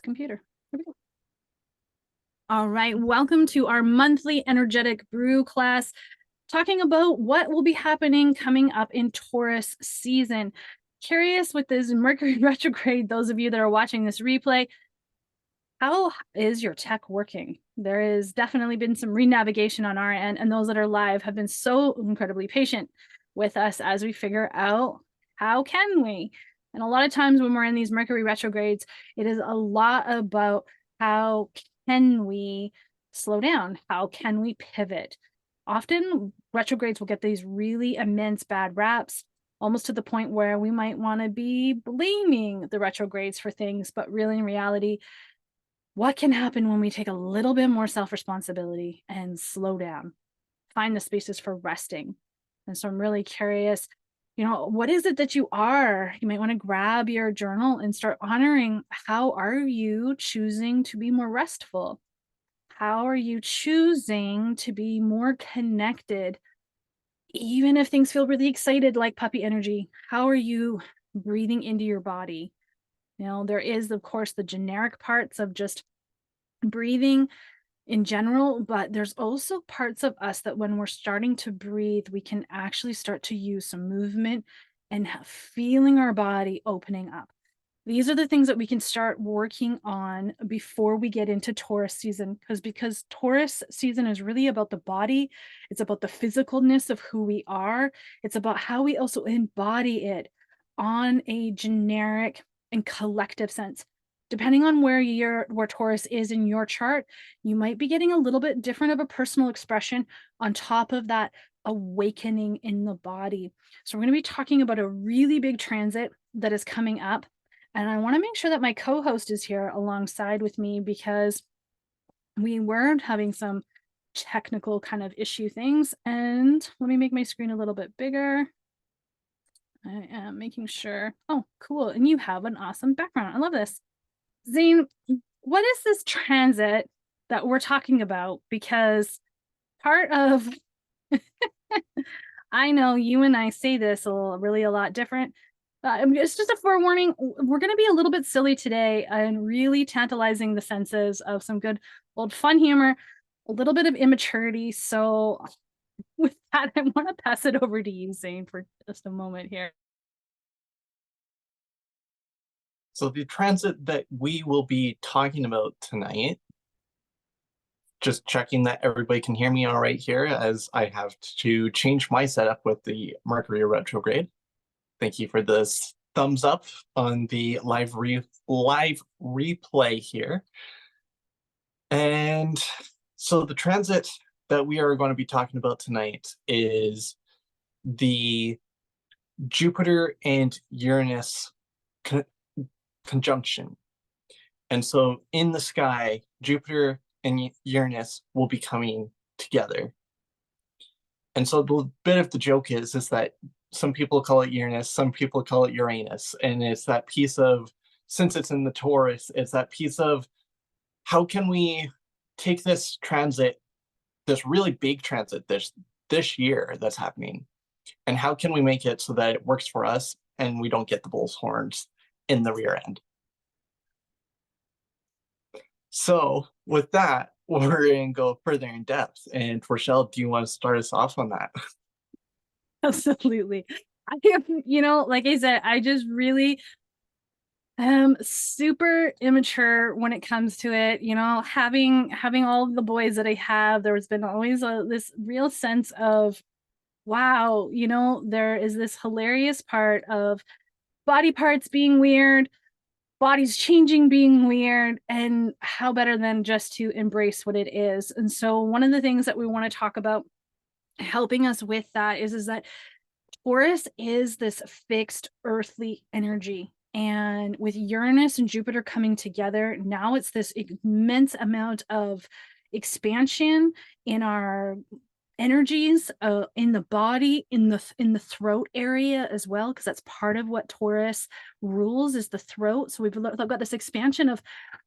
computer. Here we go. All right, welcome to our monthly energetic brew class, talking about what will be happening coming up in Taurus season. Curious with this Mercury retrograde, those of you that are watching this replay, how is your tech working? There has definitely been some re-navigation on our end, and those that are live have been so incredibly patient with us as we figure out how can we. And a lot of times when we're in these Mercury retrogrades, it is a lot about how can we slow down? How can we pivot? Often retrogrades will get these really immense bad raps, almost to the point where we might want to be blaming the retrogrades for things, but really in reality, what can happen when we take a little bit more self-responsibility and slow down, find the spaces for resting? And so I'm really curious, what is it that you are? You might want to grab your journal and start honoring, how are you choosing to be more restful? How are you choosing to be more connected? Even if things feel really excited, like puppy energy, how are you breathing into your body? There is, of course, the generic parts of just breathing in general, but there's also parts of us that when we're starting to breathe, we can actually start to use some movement and feeling our body opening up. These are the things that we can start working on before we get into Taurus season, because Taurus season is really about the body. It's about the physicalness of who we are. It's about how we also embody it on a generic and collective sense. Depending on where Taurus is in your chart, you might be getting a little bit different of a personal expression on top of that awakening in the body. So we're going to be talking about a really big transit that is coming up. And I want to make sure that my co-host is here alongside with me, because we were having some technical kind of issue things. And let me make my screen a little bit bigger. I am making sure. Oh, cool. And you have an awesome background. I love this. Zane, what is this transit that we're talking about? Because part of, I know you and I say this really a lot different. It's just a forewarning. We're going to be a little bit silly today and really tantalizing the senses of some good old fun humor, a little bit of immaturity. So with that, I want to pass it over to you, Zane, for just a moment here. So the transit that we will be talking about tonight, just checking that everybody can hear me all right here, as I have to change my setup with the Mercury retrograde. Thank you for this thumbs up on the live replay here. And so the transit that we are going to be talking about tonight is the Jupiter and Uranus conjunction. And so in the sky, Jupiter and Uranus will be coming together. And so the bit of the joke is that some people call it Uranus, some people call it Uranus. And it's that piece of, since it's in the Taurus, it's that piece of how can we take this transit, this really big transit this year that's happening, and how can we make it so that it works for us and we don't get the bull's horns in the rear end. So with that, we're going to go further in depth. And Rochelle, do you want to start us off on that? Absolutely. Like I said, I just really super immature when it comes to it. Having all of the boys that I have, there's been always this real sense of, wow, there is this hilarious part of body parts being weird, bodies changing being weird, and how better than just to embrace what it is. And so one of the things that we want to talk about helping us with that is that Taurus is this fixed earthly energy. And with Uranus and Jupiter coming together, now it's this immense amount of expansion in our energies, in the body, in the throat area as well, because that's part of what Taurus rules, is the throat. So I've got this expansion of,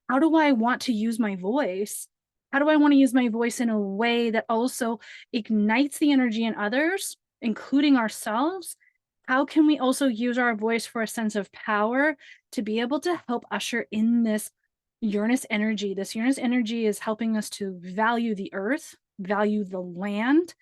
how do I want to use my voice? How do I want to use my voice in a way that also ignites the energy in others, including ourselves? How can we also use our voice for a sense of power to be able to help usher in this Uranus energy. This Uranus energy is helping us to value the earth, value the land.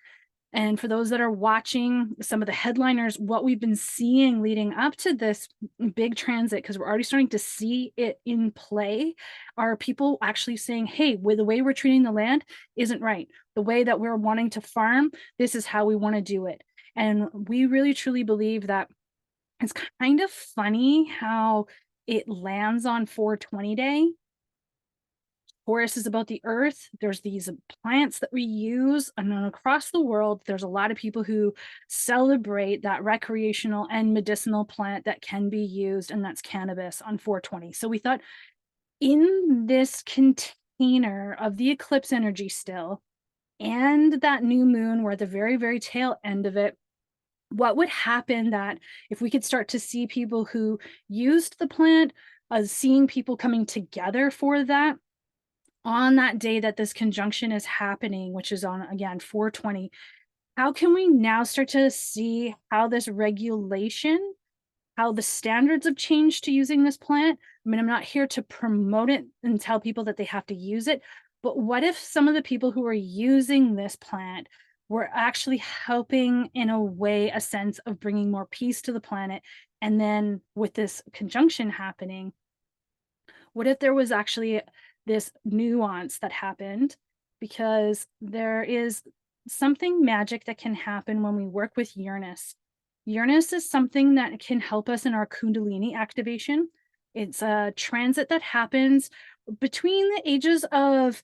And for those that are watching some of the headliners, what we've been seeing leading up to this big transit, because we're already starting to see it in play, are people actually saying, hey, with the way we're treating the land isn't right. The way that we're wanting to farm, this is how we want to do it. And we really truly believe that it's kind of funny how it lands on 420 day. Taurus is about the earth. There's these plants that we use, and then across the world, there's a lot of people who celebrate that recreational and medicinal plant that can be used, and that's cannabis on 420. So we thought in this container of the eclipse energy still, and that new moon, we're at the very, very tail end of it. What would happen that if we could start to see people who used the plant, seeing people coming together for that? On that day that this conjunction is happening, which is on again 420, how can we now start to see how this regulation, how the standards have changed to using this plant? I mean, I'm not here to promote it and tell people that they have to use it, but what if some of the people who are using this plant were actually helping in a way, a sense of bringing more peace to the planet? And then with this conjunction happening, what if there was actually this nuance that happened? Because there is something magic that can happen when we work with Uranus. Uranus is something that can help us in our Kundalini activation. It's a transit that happens between the ages of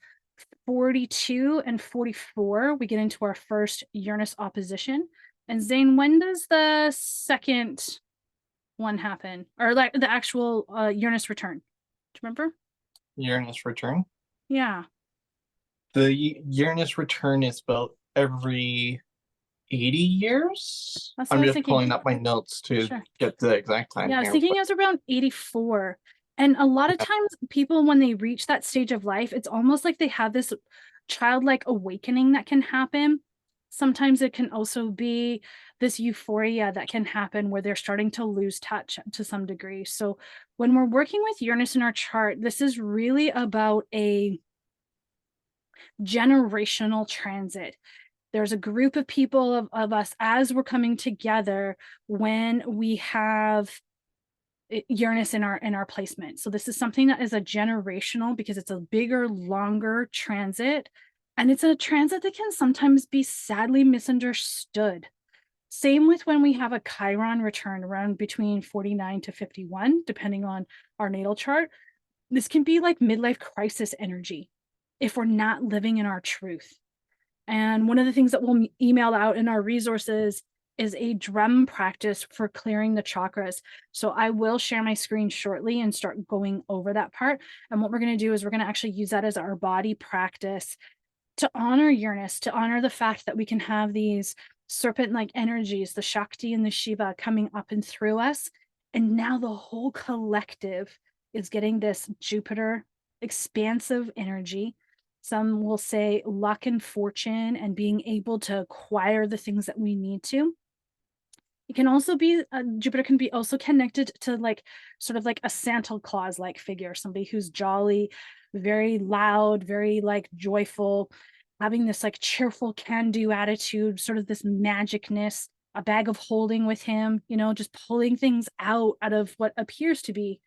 42 and 44. We get into our first Uranus opposition. And Zane, when does the second one happen? Or like the actual Uranus return? Do you remember? Uranus return. Yeah, The Uranus return is about every 80 years. that's what I I'm was just thinking. pulling up my notes to Sure. get the exact time Yeah, I was here. thinking But it was around 84. And a lot of times people, when they reach that stage of life, it's almost like they have this childlike awakening that can happen. Sometimes it can also be this euphoria that can happen where they're starting to lose touch to some degree. So when we're working with Uranus in our chart, this is really about a generational transit. There's a group of people of us as we're coming together when we have Uranus in our placement. So this is something that is a generational because it's a bigger, longer transit. And it's a transit that can sometimes be sadly misunderstood. Same with when we have a Chiron return around between 49 to 51, depending on our natal chart. This can be like midlife crisis energy if we're not living in our truth. And one of the things that we'll email out in our resources is a drum practice for clearing the chakras. So I will share my screen shortly and start going over that part. And what we're going to do is we're going to actually use that as our body practice to honor Uranus, to honor the fact that we can have these serpent like energies, the Shakti and the Shiva coming up and through us. And now the whole collective is getting this Jupiter expansive energy. Some will say luck and fortune and being able to acquire the things that we need to. It can also be Jupiter can be also connected to like sort of like a Santa Claus like figure, somebody who's jolly, very loud, very like joyful, having this like cheerful can-do attitude, sort of this magicness, a bag of holding with him, just pulling things out of what appears to be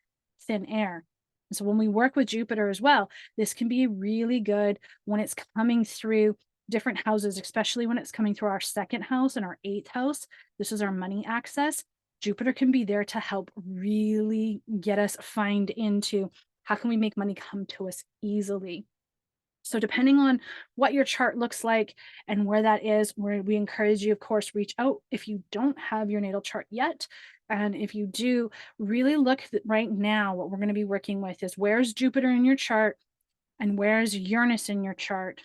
thin air. And so when we work with Jupiter as well, this can be really good when it's coming through different houses, especially when it's coming through our second house and our eighth house. This is our money access. Jupiter can be there to help really get us find into how can we make money come to us easily. So depending on what your chart looks like and where that is, where we encourage you, of course, reach out if you don't have your natal chart yet. And if you do, really look right now, what we're going to be working with is where's Jupiter in your chart and where's Uranus in your chart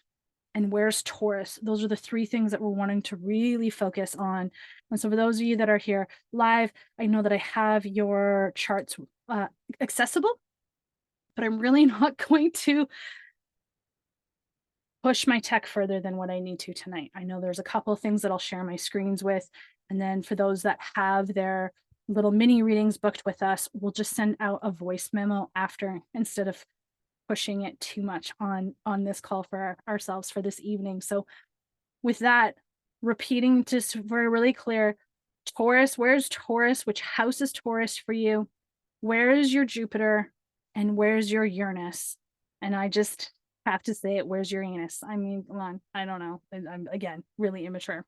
and where's Taurus. Those are the three things that we're wanting to really focus on. And so for those of you that are here live, I know that I have your charts accessible, but I'm really not going to push my tech further than what I need to tonight. I know there's a couple of things that I'll share my screens with. And then for those that have their little mini readings booked with us, we'll just send out a voice memo after instead of pushing it too much on this call for ourselves for this evening. So with that, repeating just for really clear, Taurus, where's Taurus? Which house is Taurus for you? Where is your Jupiter? And where's your Uranus? And I just have to say it, where's your Uranus? I mean, come on, I don't know. I'm again really immature.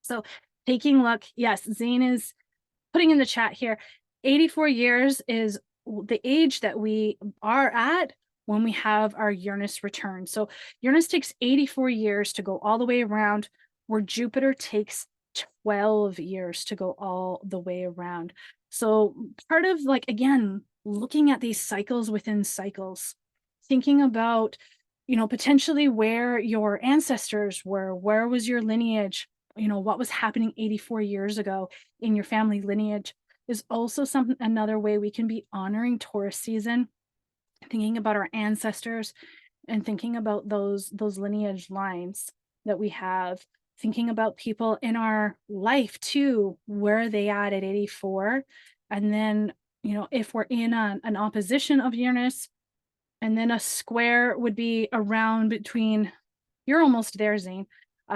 So taking a look, yes, Zane is putting in the chat here, 84 years is the age that we are at when we have our Uranus return. So Uranus takes 84 years to go all the way around, where Jupiter takes 12 years to go all the way around. So part of, like, again, looking at these cycles within cycles, thinking about, potentially where your ancestors were, where was your lineage, what was happening 84 years ago in your family lineage, is also another way we can be honoring Taurus season, thinking about our ancestors and thinking about those lineage lines that we have, thinking about people in our life too, where are they at 84, and then if we're in an opposition of Uranus, and then a square would be around between, you're almost there, Zane.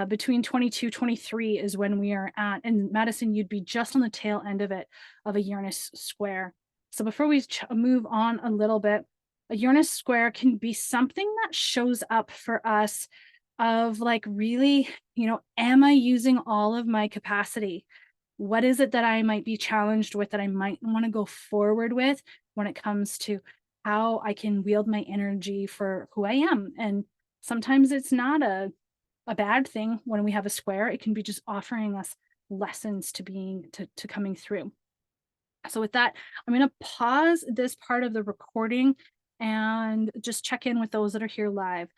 Between 22, 23 is when we are at, and Madison, you'd be just on the tail end of it, of a Uranus square. So before we move on a little bit, a Uranus square can be something that shows up for us of, like, really, am I using all of my capacity? What is it that I might be challenged with, that I might want to go forward with when it comes to how I can wield my energy for who I am? And sometimes it's not a bad thing when we have a square. It can be just offering us lessons to coming through. So with that, I'm going to pause this part of the recording and just check in with those that are here live.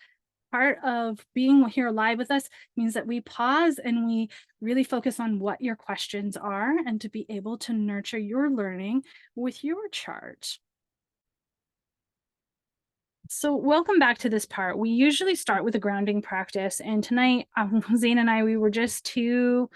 Part of being here live with us means that we pause and we really focus on what your questions are, and to be able to nurture your learning with your chart. So welcome back to this part. We usually start with a grounding practice, and tonight Zane and I, we were just too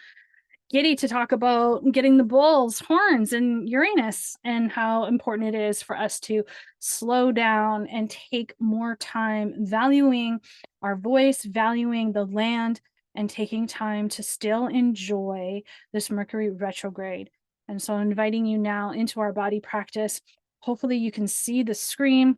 giddy to talk about getting the bull's horns and Uranus, and how important it is for us to slow down and take more time valuing our voice, valuing the land, and taking time to still enjoy this Mercury retrograde. And so I'm inviting you now into our body practice. Hopefully you can see the screen,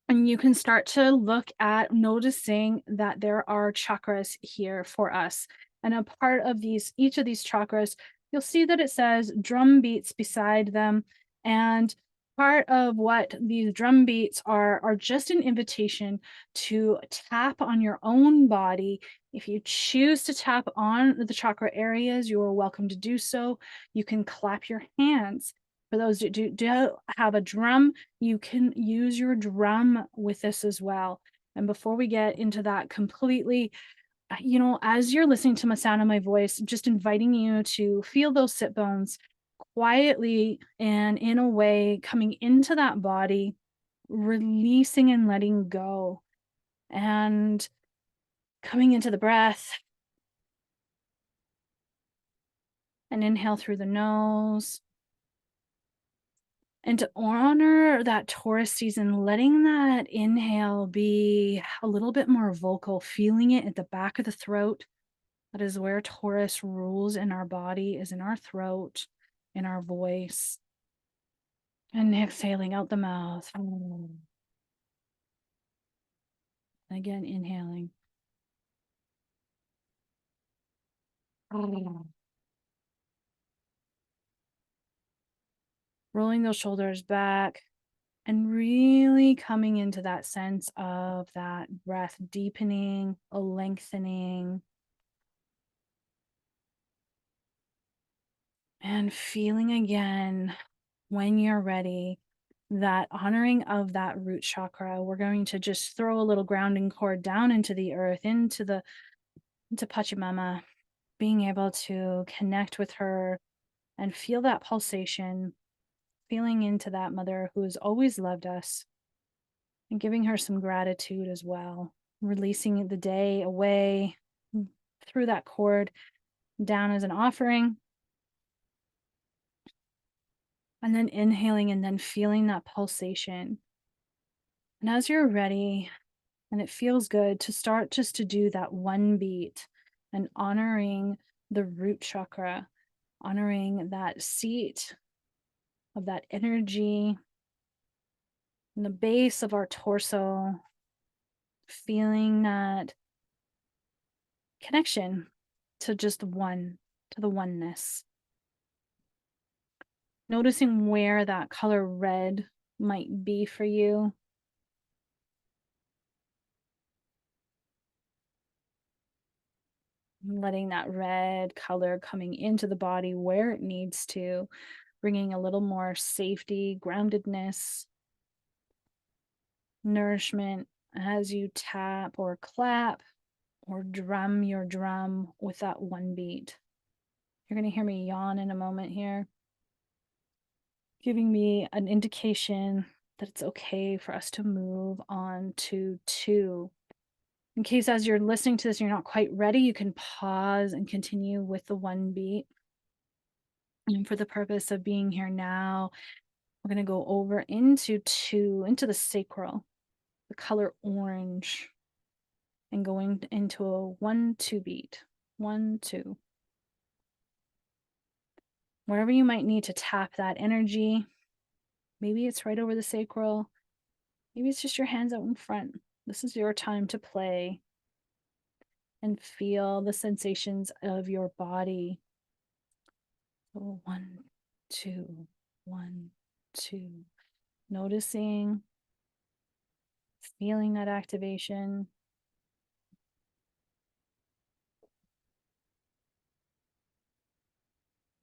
and you can start to look at noticing that there are chakras here for us. And a part of each of these chakras, you'll see that it says drum beats beside them. And part of what these drum beats are just an invitation to tap on your own body. If you choose to tap on the chakra areas, you are welcome to do so. You can clap your hands. For those who do have a drum, you can use your drum with this as well. And before we get into that completely, as you're listening to the sound of my voice, just inviting you to feel those sit bones quietly and in a way coming into that body, releasing and letting go, and coming into the breath. And inhale through the nose. And to honor that Taurus season, letting that inhale be a little bit more vocal, feeling it at the back of the throat. That is where Taurus rules in our body, is in our throat, in our voice. And exhaling out the mouth. And again, inhaling. Rolling those shoulders back, and really coming into that sense of that breath deepening, a lengthening, and feeling again, when you're ready, that honoring of that root chakra. We're going to just throw a little grounding cord down into the earth, into Pachamama, being able to connect with her and feel that pulsation, feeling into that mother who has always loved us, and giving her some gratitude as well, releasing the day away through that cord down as an offering. And then inhaling and then feeling that pulsation. And as you're ready, and it feels good to start just to do that one beat and honoring the root chakra, honoring that seat of that energy in the base of our torso, feeling that connection to just one, to the oneness. Noticing where that color red might be for you. Letting that red color coming into the body where it needs to, bringing a little more safety, groundedness, nourishment as you tap or clap or drum your drum with that one beat. You're going to hear me yawn in a moment here, giving me an indication that it's okay for us to move on to 2. In case as you're listening to this, you're not quite ready, you can pause and continue with the one beat. And for the purpose of being here now, we're going to go over into 2, into the sacral, the color orange, and going into a 1-2 beat. 1-2. Wherever you might need to tap that energy, maybe it's right over the sacral, maybe it's just your hands out in front. This is your time to play and feel the sensations of your body. So 1, 2, 1, 2. Noticing, feeling that activation.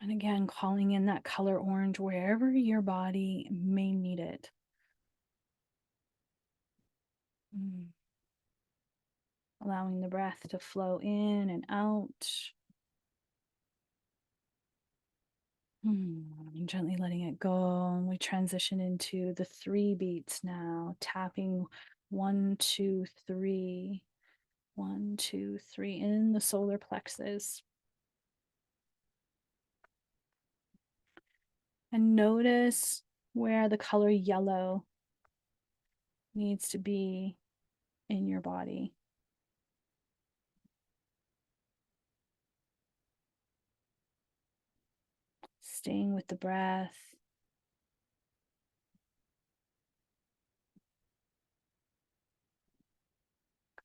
And again, calling in that color orange wherever your body may need it. Allowing the breath to flow in and out. And gently letting it go. And we transition into the 3 beats now, tapping 1, 2, 3. 1, 2, 3 in the solar plexus. And notice where the color yellow needs to be in your body. Staying with the breath.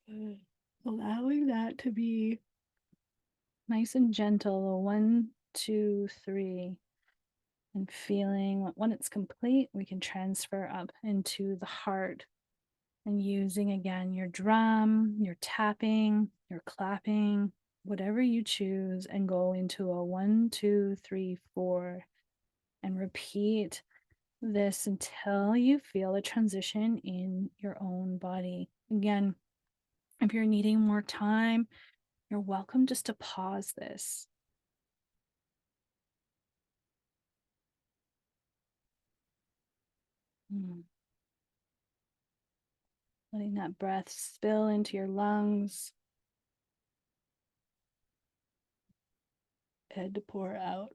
Good. Allowing that to be nice and gentle. 1, 2, 3. And feeling when it's complete, we can transfer up into the heart. And using again your drum, your tapping, your clapping, whatever you choose, and go into a 1, 2, 3, 4, and repeat this until you feel a transition in your own body. Again, if you're needing more time, you're welcome just to pause this. Letting that breath spill into your lungs. Head to pour out.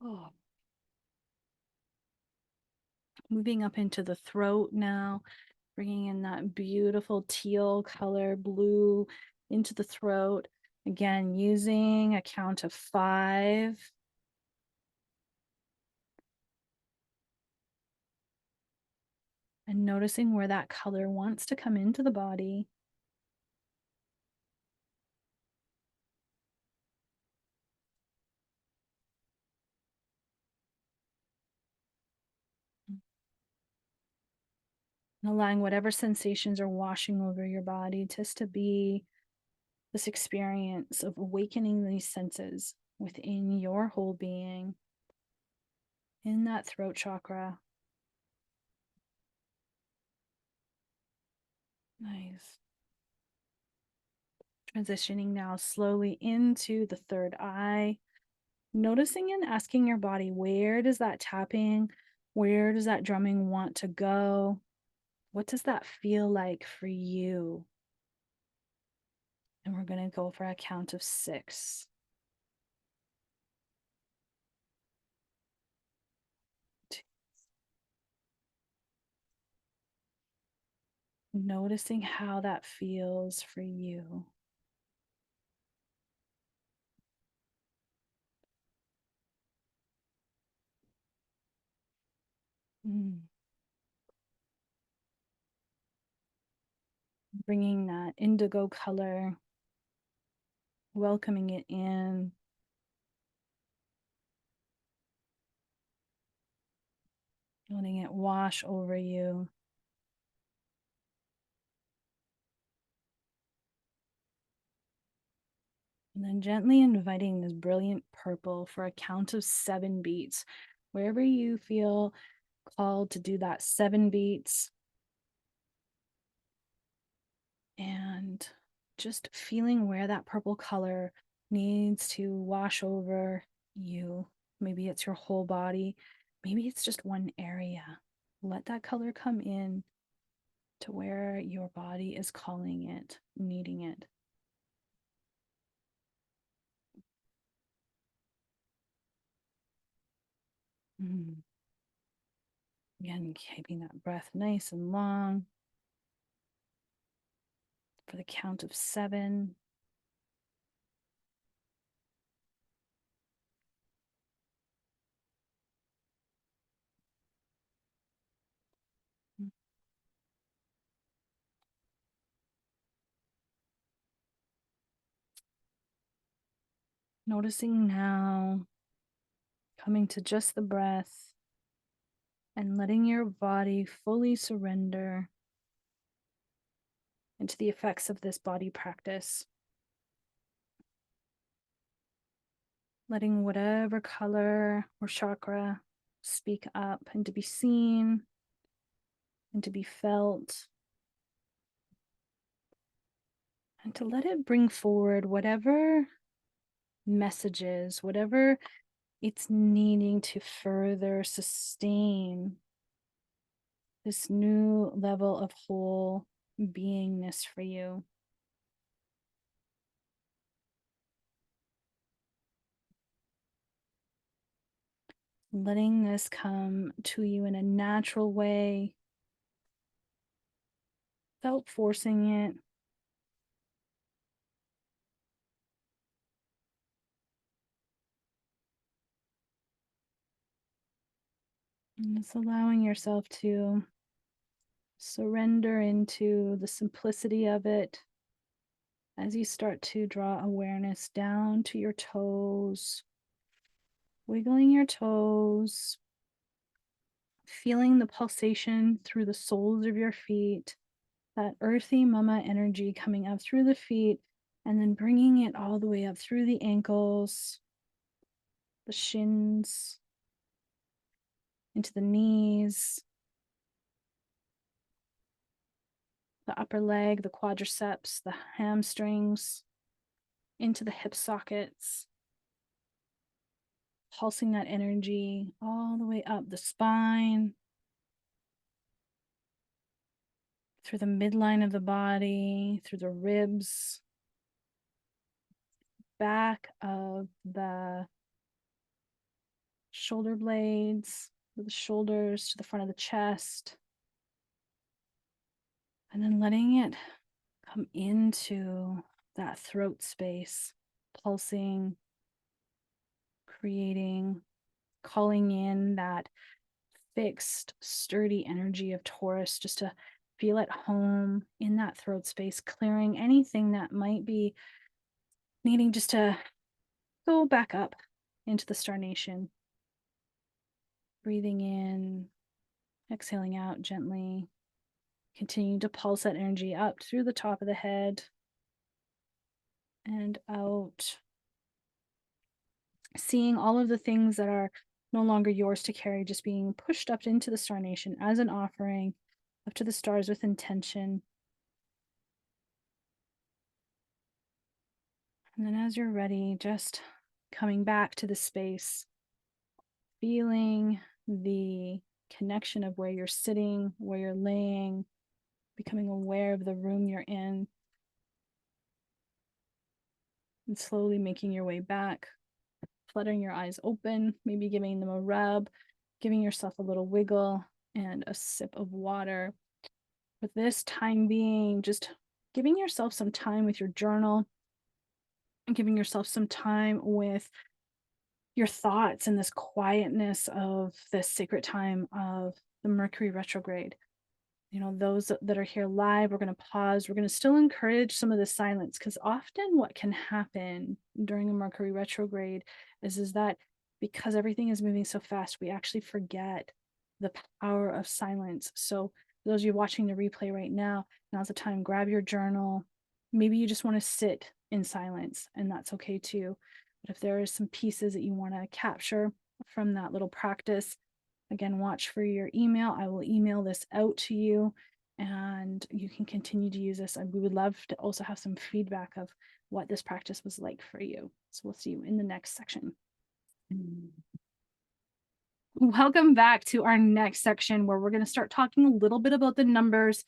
Oh. Moving up into the throat now, bringing in that beautiful teal color, blue into the throat. Again, using a count of 5. And noticing where that color wants to come into the body. And allowing whatever sensations are washing over your body just to be this experience of awakening these senses within your whole being, in that throat chakra. Nice. Transitioning now slowly into the third eye. Noticing and asking your body, where does that tapping, where does that drumming want to go? What does that feel like for you? And we're going to go for a count of 6. 2, Noticing how that feels for you. Bringing that indigo color, welcoming it in. Letting it wash over you. And then gently inviting this brilliant purple for a count of 7 beats. Wherever you feel called to do that 7 beats. And just feeling where that purple color needs to wash over you. Maybe it's your whole body. Maybe it's just one area. Let that color come in to where your body is calling it, needing it. Again, keeping that breath nice and long for the count of 7. Noticing now, coming to just the breath and letting your body fully surrender into the effects of this body practice. Letting whatever color or chakra speak up and to be seen and to be felt. And to let it bring forward whatever messages, whatever it's needing to further sustain this new level of whole beingness for you. Letting this come to you in a natural way without forcing it. And just allowing yourself to surrender into the simplicity of it as you start to draw awareness down to your toes, wiggling your toes, feeling the pulsation through the soles of your feet, that earthy mama energy coming up through the feet, and then bringing it all the way up through the ankles, the shins, into the knees, the upper leg, the quadriceps, the hamstrings, into the hip sockets, pulsing that energy all the way up the spine, through the midline of the body, through the ribs, back of the shoulder blades, to the shoulders, to the front of the chest. And then letting it come into that throat space, pulsing, creating, calling in that fixed, sturdy energy of Taurus just to feel at home in that throat space, clearing anything that might be needing just to go back up into the Star Nation. Breathing in, exhaling out gently, continuing to pulse that energy up through the top of the head and out. Seeing all of the things that are no longer yours to carry just being pushed up into the Star Nation as an offering up to the stars with intention. And then as you're ready, just coming back to the space, feeling the connection of where you're sitting, where you're laying, becoming aware of the room you're in, and slowly making your way back, fluttering your eyes open, maybe giving them a rub, giving yourself a little wiggle and a sip of water. With this time being, just giving yourself some time with your journal and giving yourself some time with your thoughts and this quietness of this sacred time of the Mercury retrograde. Those that are here live, we're going to pause. We're going to still encourage some of the silence, because often what can happen during a Mercury retrograde is that because everything is moving so fast, we actually forget the power of silence. So, for those of you watching the replay right now, now's the time. Grab your journal. Maybe you just want to sit in silence, and that's okay too. But if there are some pieces that you want to capture from that little practice, again, watch for your email. I will email this out to you and you can continue to use this. And we would love to also have some feedback of what this practice was like for you. So we'll see you in the next section. Welcome back to our next section, where we're going to start talking a little bit about the numbers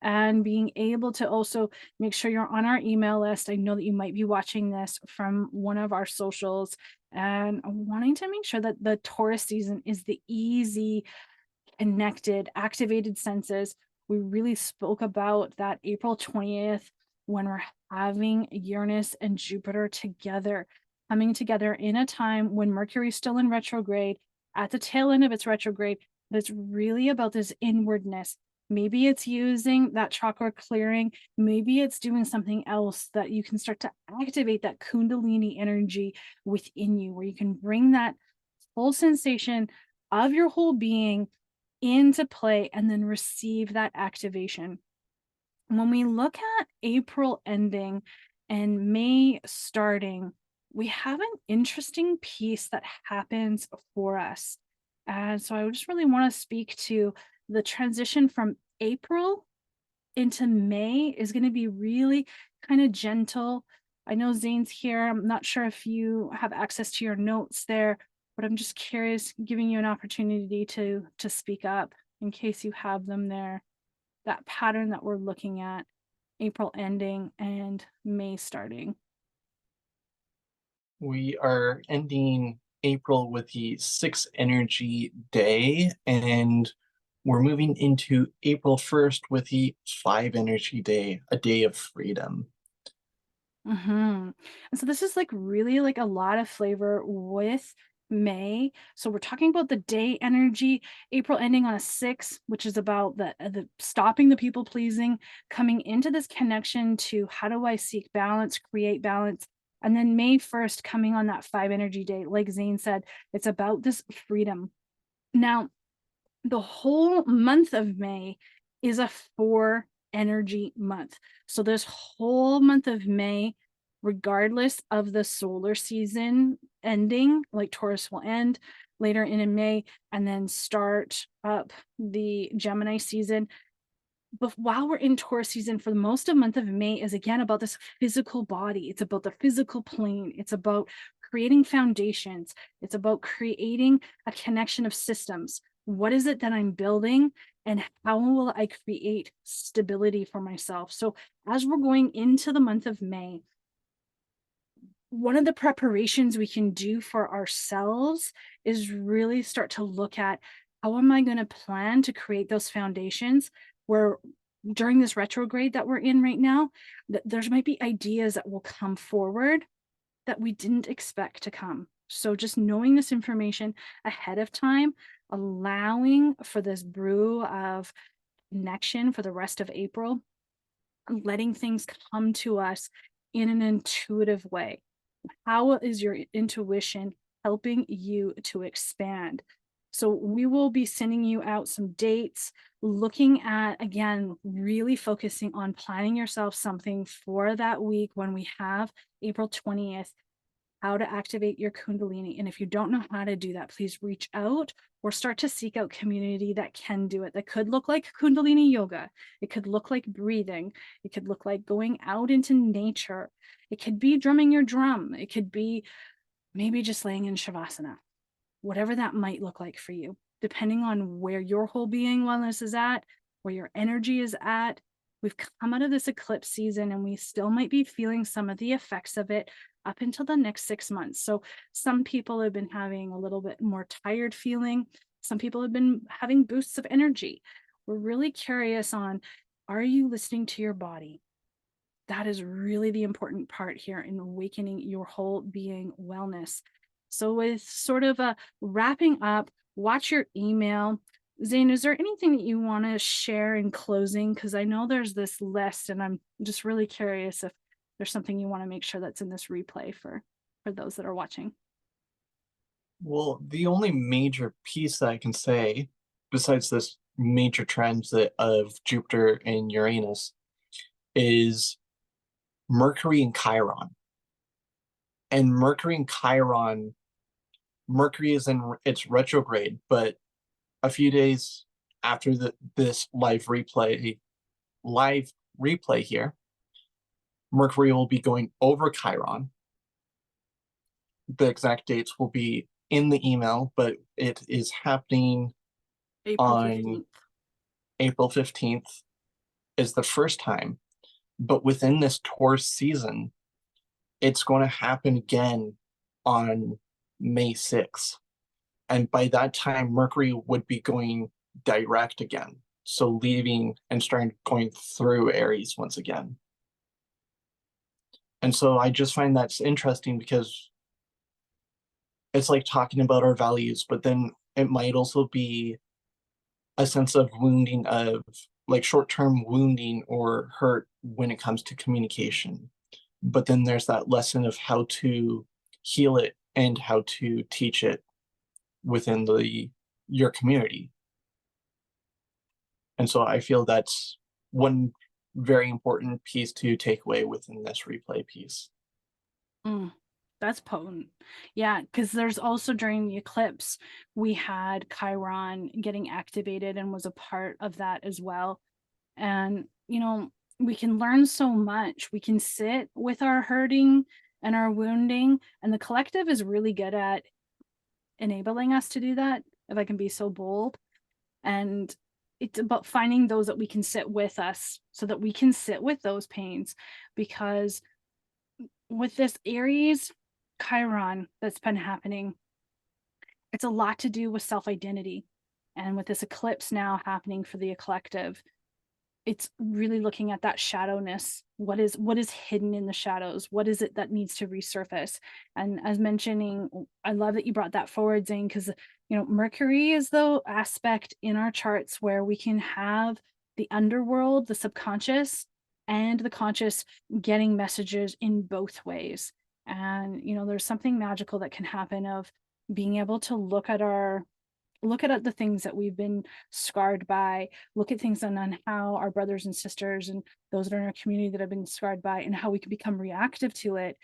and being able to also make sure you're on our email list. I know that you might be watching this from one of our socials, and wanting to make sure that the Taurus season is the easy, connected, activated senses. We really spoke about that April 20th, when we're having Uranus and Jupiter together, coming together in a time when Mercury's still in retrograde, at the tail end of its retrograde. But it's really about this inwardness. Maybe it's using that chakra clearing. Maybe it's doing something else that you can start to activate that Kundalini energy within you, where you can bring that full sensation of your whole being into play and then receive that activation. When we look at April ending and May starting, we have an interesting piece that happens for us. And so I just really want to speak to the transition from April into May is going to be really kind of gentle. I know Zane's here. I'm not sure if you have access to your notes there, but I'm just curious, giving you an opportunity to speak up in case you have them there. That pattern that we're looking at, April ending and May starting. We are ending April with the 6 energy day, and we're moving into April 1st with the 5 energy day, a day of freedom. And so this is like really like a lot of flavor with May. So we're talking about the day energy, April ending on a 6, which is about the stopping the people pleasing, coming into this connection to how do I seek balance, create balance. And then May 1st coming on that 5 energy day. Like Zane said, it's about this freedom. Now, the whole month of May is a 4 energy month. So this whole month of May, regardless of the solar season ending, like Taurus will end later in May and then start up the Gemini season. But while we're in Taurus season, for the most of the month of May is again about this physical body. It's about the physical plane. It's about creating foundations. It's about creating a connection of systems. What is it that I'm building, and how will I create stability for myself? So as we're going into the month of May, one of the preparations we can do for ourselves is really start to look at, how am I going to plan to create those foundations where during this retrograde that we're in right now, there's might be ideas that will come forward that we didn't expect to come. So just knowing this information ahead of time, allowing for this brew of connection for the rest of April, letting things come to us in an intuitive way. How is your intuition helping you to expand? So we will be sending you out some dates, looking at, again, really focusing on planning yourself something for that week when we have April 20th, how to activate your Kundalini. And if you don't know how to do that, please reach out or start to seek out community that can do it. That could look like Kundalini yoga. It could look like breathing. It could look like going out into nature. It could be drumming your drum. It could be maybe just laying in Shavasana, whatever that might look like for you, depending on where your whole being wellness is at, where your energy is at. We've come out of this eclipse season and we still might be feeling some of the effects of it up until the next 6 months. So some people have been having a little bit more tired feeling. Some people have been having boosts of energy. We're really curious on, Are you listening to your body? That is really the important part here in awakening your whole being wellness. So, with sort of a wrapping up, watch your email. Zane, is there anything that you want to share in closing? Because I know there's this list, and I'm just really curious if there's something you want to make sure that's in this replay for those that are watching. Well, the only major piece that I can say, besides this major transit of Jupiter and Uranus, is Mercury and Chiron. And Mercury and Chiron, Mercury is in its retrograde, but a few days after this live replay here, Mercury will be going over Chiron. The exact dates will be in the email, but it is happening April on 15th. April 15th is the first time. But within this Taurus season, it's going to happen again on May 6th. And by that time, Mercury would be going direct again. So leaving and starting going through Aries once again. And so I just find that's interesting because it's like talking about our values, but then it might also be a sense of wounding, of like short-term wounding or hurt when it comes to communication. But then there's that lesson of how to heal it and how to teach it within your community. And so I feel that's one very important piece to take away within this replay piece. Mm, that's potent. Yeah, because there's also during the eclipse, we had Chiron getting activated and was a part of that as well. And, we can learn so much. We can sit with our hurting and our wounding, and the collective is really good at enabling us to do that, if I can be so bold. And it's about finding those that we can sit with us so that we can sit with those pains, because with this Aries Chiron that's been happening, it's a lot to do with self-identity. And with this eclipse now happening for the collective, it's really looking at that shadowness. What is hidden in the shadows? What is it that needs to resurface? And as mentioning, I love that you brought that forward, Zane, because Mercury is the aspect in our charts where we can have the underworld, the subconscious, and the conscious getting messages in both ways. And there's something magical that can happen of being able to look at the things that we've been scarred by, look at things on how our brothers and sisters and those that are in our community that have been scarred by, and how we can become reactive to it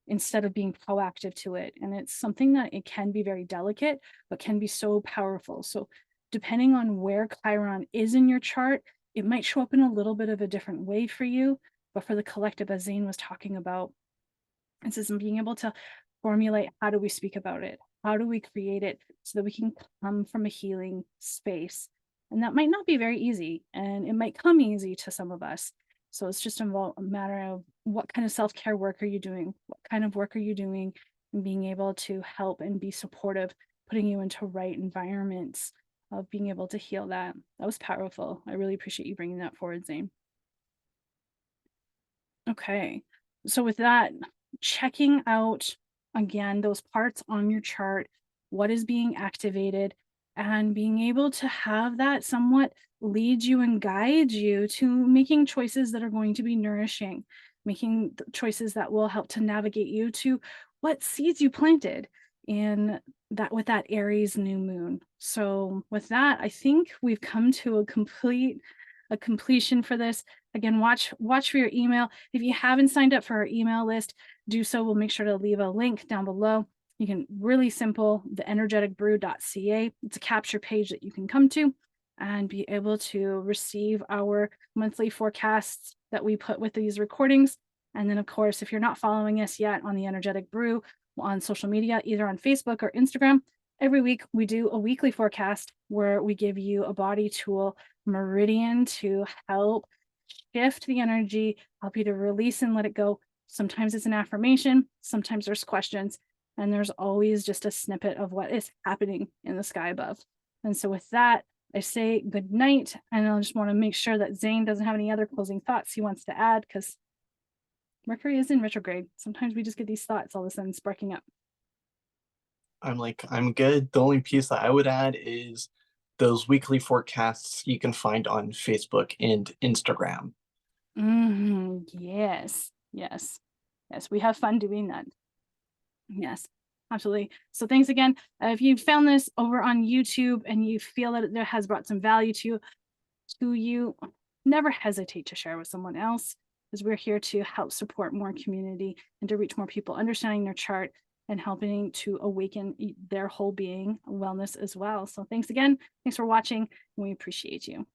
instead of being proactive to it. And it's something that it can be very delicate, but can be so powerful. So depending on where Chiron is in your chart, it might show up in a little bit of a different way for you. But for the collective, as Zane was talking about, it's just being able to formulate, how do we speak about it? How do we create it so that we can come from a healing space? And that might not be very easy, and it might come easy to some of us. So it's just a matter of what kind of self-care work are you doing? What kind of work are you doing? And being able to help and be supportive, putting you into right environments of being able to heal that. That was powerful. I really appreciate you bringing that forward, Zane. Okay. So with that, checking out again those parts on your chart, what is being activated, and being able to have that somewhat lead you and guide you to making choices that are going to be nourishing, making choices that will help to navigate you to what seeds you planted in that with that Aries new moon. So with that, I think we've come to a completion for this. Again, watch for your email. If you haven't signed up for our email list, do so. We'll make sure to leave a link down below. You can really simple, theenergeticbrew.ca. It's a capture page that you can come to and be able to receive our monthly forecasts that we put with these recordings. And then, of course, if you're not following us yet on the Energetic Brew on social media, either on Facebook or Instagram, every week we do a weekly forecast where we give you a body tool, Meridian, to help shift the energy, help you to release and let it go. Sometimes it's an affirmation, sometimes there's questions, and there's always just a snippet of what is happening in the sky above. And so with that, I say good night, and I just want to make sure that Zane doesn't have any other closing thoughts he wants to add, because Mercury is in retrograde. Sometimes we just get these thoughts all of a sudden sparking up. I'm good. The only piece that I would add is those weekly forecasts you can find on Facebook and Instagram. Yes, yes, yes. We have fun doing that. Yes, absolutely. So thanks again. If you found this over on YouTube and you feel that it has brought some value to you, never hesitate to share with someone else, because we're here to help support more community and to reach more people understanding their chart and helping to awaken their whole being wellness as well. So thanks again. Thanks for watching. And we appreciate you.